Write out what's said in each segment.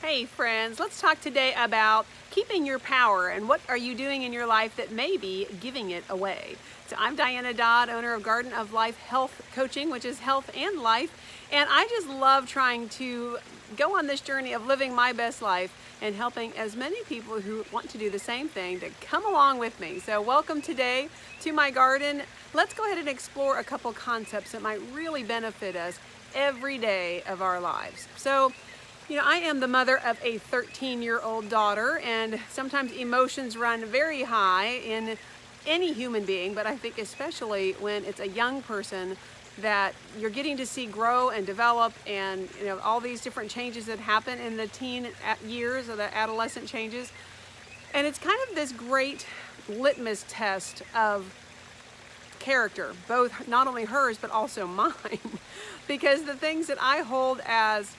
Hey friends, let's talk today about keeping your power and what are you doing in your life that may be giving it away. So I'm Diana Dodd, owner of Garden of Life Health Coaching, which is health and life. And I just love trying to go on this journey of living my best life and helping as many people who want to do the same thing to come along with me. So welcome today to my garden. Let's go ahead and explore a couple concepts that might really benefit us every day of our lives. So I am the mother of a 13-year-old daughter, and sometimes emotions run very high in any human being, but I think especially when it's a young person that you're getting to see grow and develop, and all these different changes that happen in the teen years or the adolescent changes. And it's kind of this great litmus test of character, both not only hers but also mine, because the things that I hold as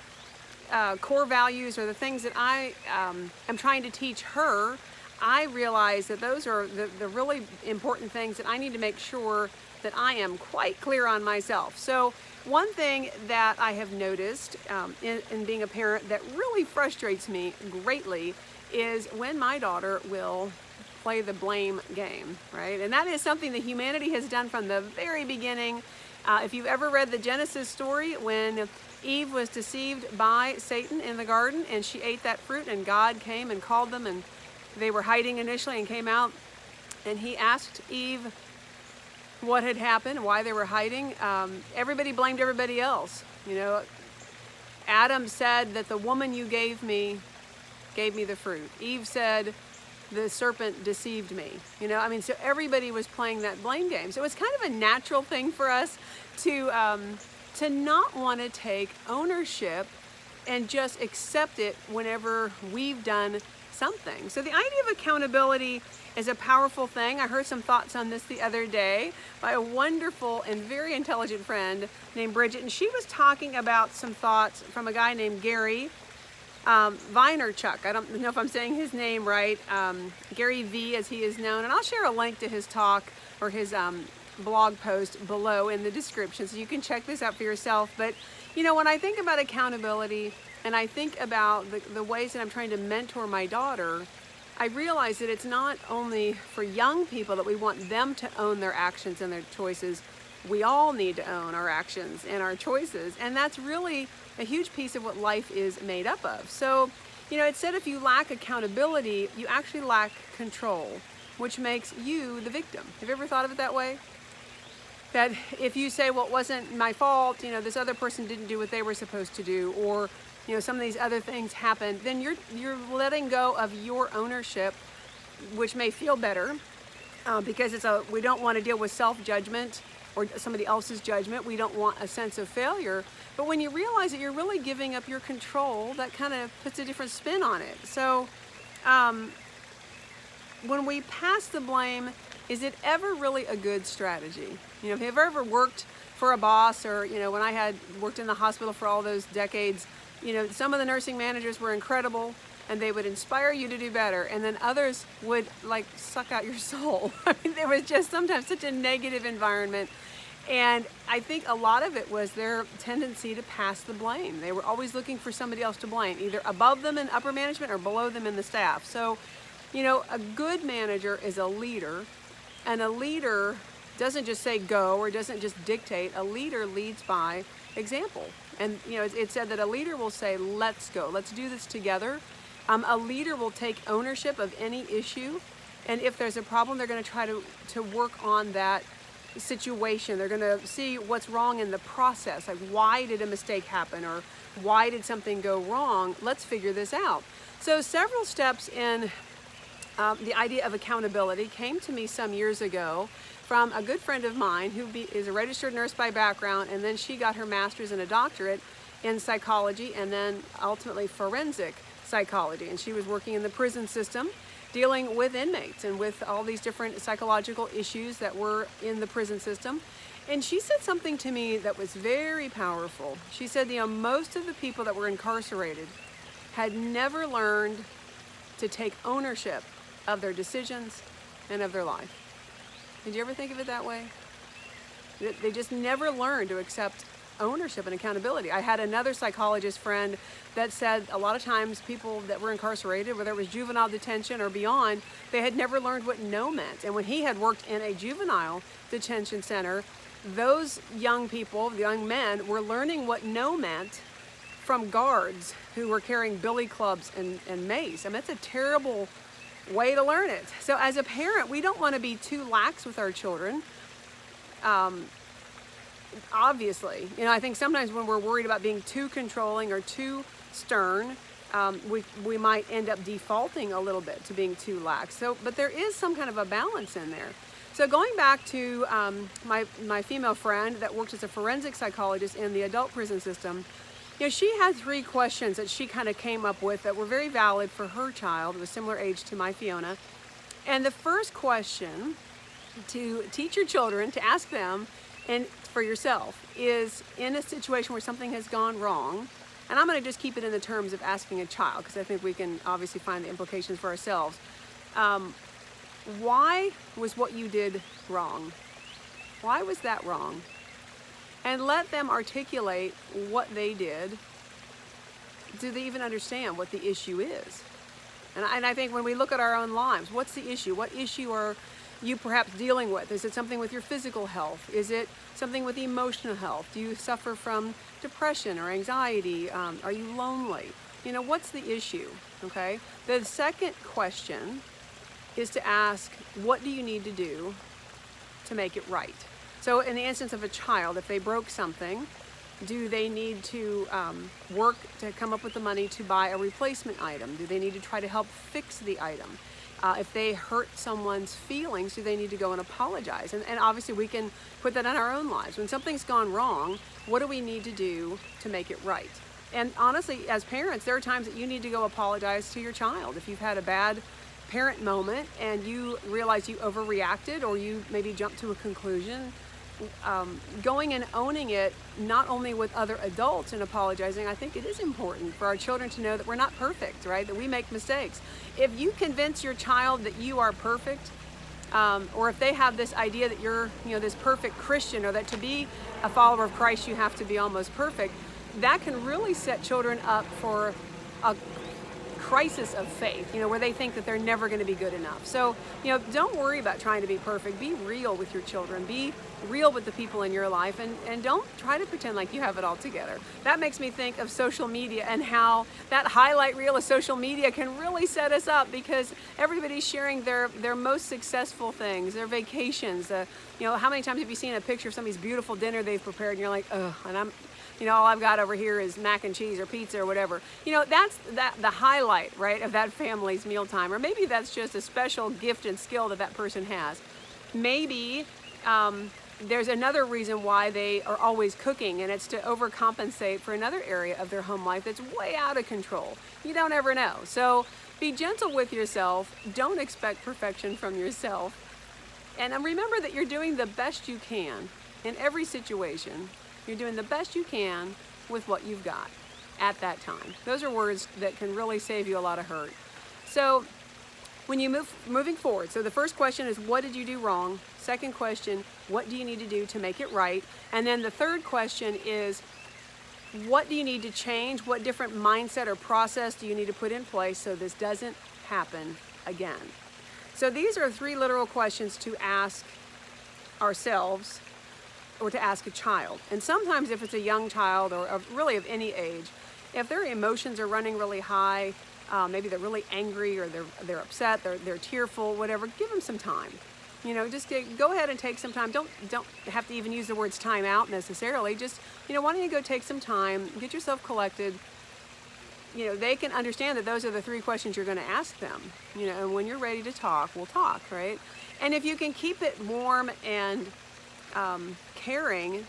core values or the things that I am trying to teach her, I realize that those are the really important things that I need to make sure that I am quite clear on myself. So one thing that I have noticed in being a parent that really frustrates me greatly is when my daughter will play the blame game, right? And that is something that humanity has done from the very beginning. If you've ever read the Genesis story, when Eve was deceived by Satan in the garden and she ate that fruit, and God came and called them, and they were hiding initially and came out, and he asked Eve what had happened, why they were hiding. Everybody blamed everybody else. Adam said that the woman you gave me the fruit. Eve said the serpent deceived me. So everybody was playing that blame game. So it's kind of a natural thing for us to not want to take ownership and just accept it whenever we've done something. So the idea of accountability is a powerful thing. I heard some thoughts on this the other day by a wonderful and very intelligent friend named Bridget, and she was talking about some thoughts from a guy named Gary Vaynerchuk. I don't know if I'm saying his name right. Gary V, as he is known, and I'll share a link to his talk or his blog post below in the description, so you can check this out for yourself. But when I think about accountability and I think about the ways that I'm trying to mentor my daughter, I realize that it's not only for young people that we want them to own their actions and their choices. We all need to own our actions and our choices, and that's really a huge piece of what life is made up of. So it said if you lack accountability, you actually lack control, which makes you the victim. Have you ever thought of it that way? That if you say, well, it wasn't my fault, this other person didn't do what they were supposed to do, or some of these other things happened, then you're letting go of your ownership, which may feel better because we don't want to deal with self-judgment or somebody else's judgment. We don't want a sense of failure. But when you realize that you're really giving up your control, that kind of puts a different spin on it. So when we pass the blame, is it ever really a good strategy? If you've ever worked for a boss, or when I had worked in the hospital for all those decades, some of the nursing managers were incredible and they would inspire you to do better, and then others would suck out your soul. There was just sometimes such a negative environment, and I think a lot of it was their tendency to pass the blame. They were always looking for somebody else to blame, either above them in upper management or below them in the staff. So a good manager is a leader, and a leader doesn't just say go or doesn't just dictate. A leader leads by example. And it said that a leader will say, let's go, let's do this together. A leader will take ownership of any issue, and if there's a problem, they're going to try to work on that situation. They're going to see what's wrong in the process, like why did a mistake happen, or why did something go wrong? Let's figure this out. So several steps in the idea of accountability came to me some years ago from a good friend of mine who is a registered nurse by background, and then she got her master's and a doctorate in psychology and then ultimately forensic psychology. And she was working in the prison system, dealing with inmates and with all these different psychological issues that were in the prison system. And she said something to me that was very powerful. She said, most of the people that were incarcerated had never learned to take ownership of their decisions and of their life. Did you ever think of it that way? They just never learned to accept ownership and accountability. I had another psychologist friend that said a lot of times people that were incarcerated, whether it was juvenile detention or beyond, they had never learned what no meant. And when he had worked in a juvenile detention center, those young people, the young men, were learning what no meant from guards who were carrying billy clubs and mace. I mean, that's a terrible way to learn it. So as a parent, we don't want to be too lax with our children. Obviously, I think sometimes when we're worried about being too controlling or too stern, we might end up defaulting a little bit to being too lax. But there is some kind of a balance in there. So going back to my female friend that worked as a forensic psychologist in the adult prison system, she had 3 questions that she kind of came up with that were very valid for her child, who was similar age to my Fiona. And the first question to teach your children, to ask them, and for yourself, is in a situation where something has gone wrong, and I'm going to just keep it in the terms of asking a child, because I think we can obviously find the implications for ourselves. Why was what you did wrong? Why was that wrong? And let them articulate what they did. Do they even understand what the issue is? And I think when we look at our own lives, what's the issue? What issue are you perhaps dealing with? Is it something with your physical health? Is it something with emotional health? Do you suffer from depression or anxiety? Are you lonely? What's the issue? Okay. The second question is to ask, what do you need to do to make it right? So in the instance of a child, if they broke something, do they need to work to come up with the money to buy a replacement item? Do they need to try to help fix the item? If they hurt someone's feelings, do they need to go and apologize? And obviously we can put that in our own lives. When something's gone wrong, what do we need to do to make it right? And honestly, as parents, there are times that you need to go apologize to your child. If you've had a bad parent moment and you realize you overreacted or you maybe jumped to a conclusion, going and owning it, not only with other adults and apologizing, I think it is important for our children to know that we're not perfect, right? That we make mistakes. If you convince your child that you are perfect, or if they have this idea that you're, this perfect Christian, or that to be a follower of Christ, you have to be almost perfect, that can really set children up for a crisis of faith, where they think that they're never going to be good enough. So, don't worry about trying to be perfect. Be real with your children. Be real with the people in your life, and don't try to pretend like you have it all together. That makes me think of social media and how that highlight reel of social media can really set us up, because everybody's sharing their most successful things, their vacations. How many times have you seen a picture of somebody's beautiful dinner they've prepared and you're like, oh, and I'm all I've got over here is mac and cheese or pizza or whatever. That's the highlight, right, of that family's mealtime. Or maybe that's just a special gift and skill that person has. Maybe there's another reason why they are always cooking, and it's to overcompensate for another area of their home life that's way out of control. You don't ever know. So be gentle with yourself. Don't expect perfection from yourself. And remember that you're doing the best you can in every situation. You're doing the best you can with what you've got at that time. Those are words that can really save you a lot of hurt. So when you moving forward, so the first question is, what did you do wrong? Second question, what do you need to do to make it right? And then the third question is, what do you need to change? What different mindset or process do you need to put in place so this doesn't happen again? So these are 3 literal questions to ask ourselves, or to ask a child. And sometimes if it's a young child, or really of any age, if their emotions are running really high, maybe they're really angry, or they're upset, they're tearful, whatever, give them some time. Just go ahead and take some time. Don't have to even use the words time out necessarily. Just, why don't you go take some time, get yourself collected. They can understand that those are the 3 questions you're going to ask them. And when you're ready to talk, we'll talk, right? And if you can keep it warm and caring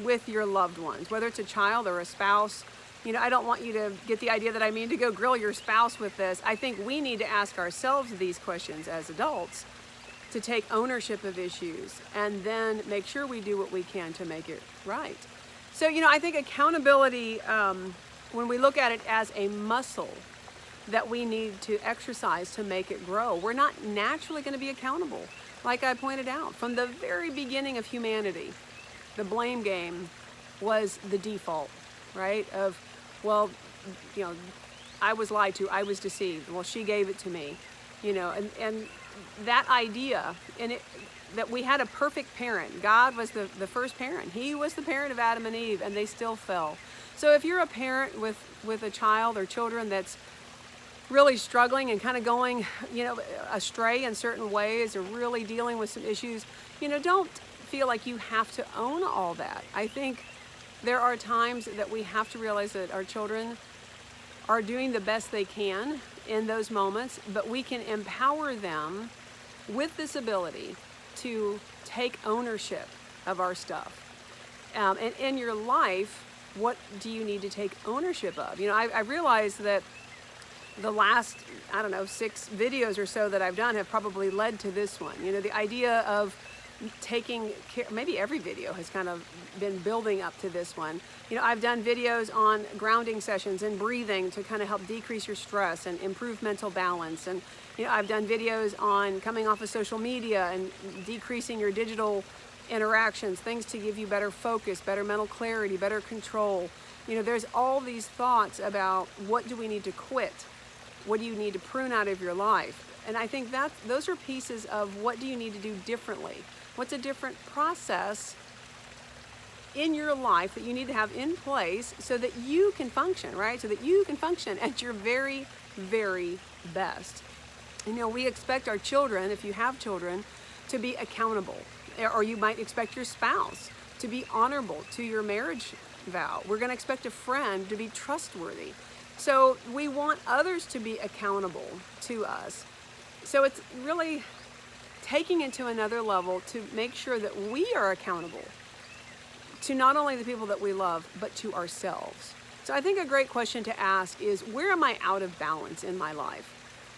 with your loved ones, whether it's a child or a spouse. I don't want you to get the idea that I mean to go grill your spouse with this. I think we need to ask ourselves these questions as adults, to take ownership of issues and then make sure we do what we can to make it right. So, I think accountability, when we look at it as a muscle that we need to exercise to make it grow, we're not naturally going to be accountable. Like I pointed out, from the very beginning of humanity, the blame game was the default, right? Of, well, you know, I was lied to, I was deceived. Well, she gave it to me, you know, and that idea, and that we had a perfect parent. God was the first parent. He was the parent of Adam and Eve, and they still fell. So if you're a parent with a child or children that's really struggling and kind of going, you know, astray in certain ways, or really dealing with some issues, you know, don't feel like you have to own all that. I think there are times that we have to realize that our children are doing the best they can in those moments, but we can empower them with this ability to take ownership of our stuff. And in your life, what do you need to take ownership of? You know, I realize that the last, I don't know, 6 videos or so that I've done have probably led to this one. You know, the idea of taking care, maybe every video has kind of been building up to this one. You know, I've done videos on grounding sessions and breathing to kind of help decrease your stress and improve mental balance. And, you know, I've done videos on coming off of social media and decreasing your digital interactions, things to give you better focus, better mental clarity, better control. You know, there's all these thoughts about what do we need to quit? What do you need to prune out of your life? And I think that those are pieces of what do you need to do differently? What's a different process in your life that you need to have in place so that you can function, right? So that you can function at your very, very best. You know, we expect our children, if you have children, to be accountable. Or you might expect your spouse to be honorable to your marriage vow. We're going to expect a friend to be trustworthy. So we want others to be accountable to us. So it's really taking it to another level to make sure that we are accountable to not only the people that we love, but to ourselves. So I think a great question to ask is, where am I out of balance in my life?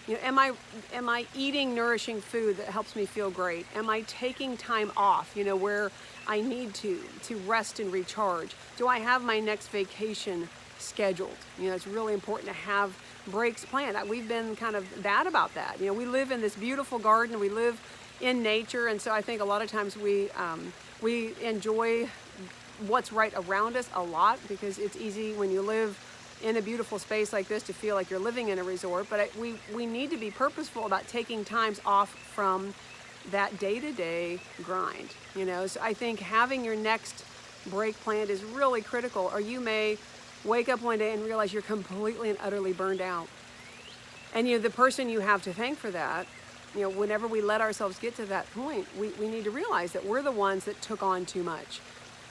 You know, am I eating nourishing food that helps me feel great? Am I taking time off, you know, where I need to rest and recharge? Do I have my next vacation scheduled? You know, it's really important to have breaks planned. We've been kind of bad about that. You know, we live in this beautiful garden, we live in nature, and so I think a lot of times we enjoy what's right around us a lot, because it's easy when you live in a beautiful space like this to feel like you're living in a resort. But we need to be purposeful about taking times off from that day-to-day grind. You know, so I think having your next break planned is really critical, or you may wake up one day and realize you're completely and utterly burned out. And you know, the person you have to thank for that, you know, whenever we let ourselves get to that point, we need to realize that we're the ones that took on too much.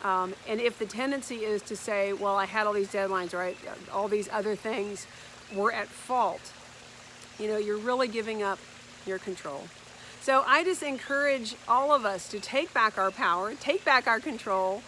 And if the tendency is to say, well, I had all these deadlines, right, all these other things were at fault, you know, you're really giving up your control. So I just encourage all of us to take back our power, take back our control,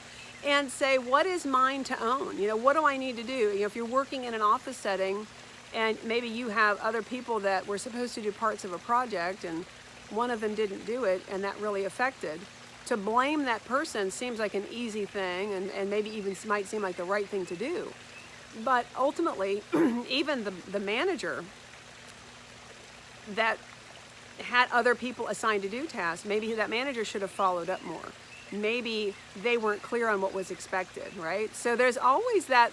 and say, what is mine to own? You know, what do I need to do? You know, if you're working in an office setting and maybe you have other people that were supposed to do parts of a project and one of them didn't do it and that really affected, to blame that person seems like an easy thing, and maybe even might seem like the right thing to do. But ultimately, even the manager that had other people assigned to do tasks, maybe that manager should have followed up more. Maybe they weren't clear on what was expected, right? So there's always that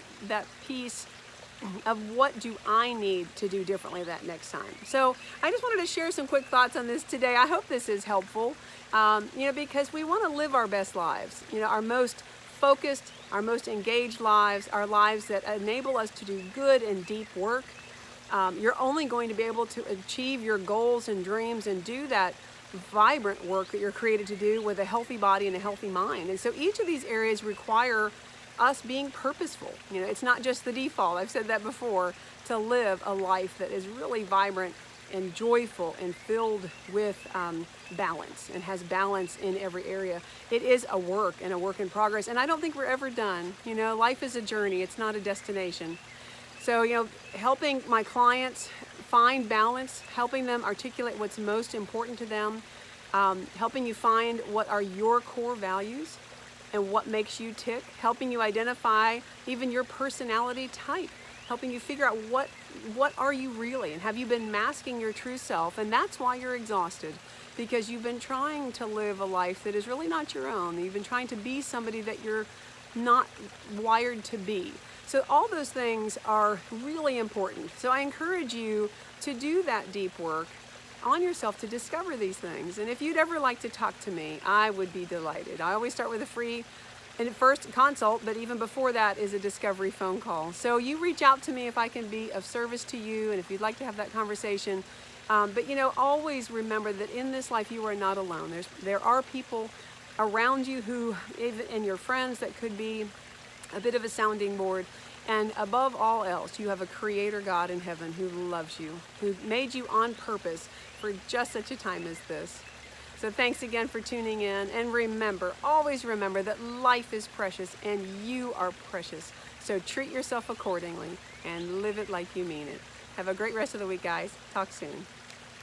piece of what do I need to do differently that next time. So I just wanted to share some quick thoughts on this today. I hope this is helpful, you know, because we want to live our best lives, you know, our most focused, our most engaged lives, our lives that enable us to do good and deep work. You're only going to be able to achieve your goals and dreams and do that vibrant work that you're created to do with a healthy body and a healthy mind. And so each of these areas require us being purposeful. You know, it's not just the default, I've said that before, to live a life that is really vibrant and joyful and filled with balance, and has balance in every area. It is a work and a work in progress, and I don't think we're ever done. You know, life is a journey, it's not a destination. So, you know, helping my clients find balance, helping them articulate what's most important to them, helping you find what are your core values and what makes you tick, helping you identify even your personality type, helping you figure out what are you really, and have you been masking your true self, and that's why you're exhausted, because you've been trying to live a life that is really not your own. You've been trying to be somebody that you're not wired to be. So all those things are really important. So I encourage you to do that deep work on yourself to discover these things. And if you'd ever like to talk to me, I would be delighted. I always start with a free and first consult, but even before that is a discovery phone call. So you reach out to me if I can be of service to you and if you'd like to have that conversation. But always remember that in this life you are not alone. There are people around you who, and your friends, that could be a bit of a sounding board. And above all else, you have a creator God in heaven who loves you, who made you on purpose for just such a time as this. So thanks again for tuning in. And remember, always remember that life is precious and you are precious. So treat yourself accordingly and live it like you mean it. Have a great rest of the week, guys. Talk soon.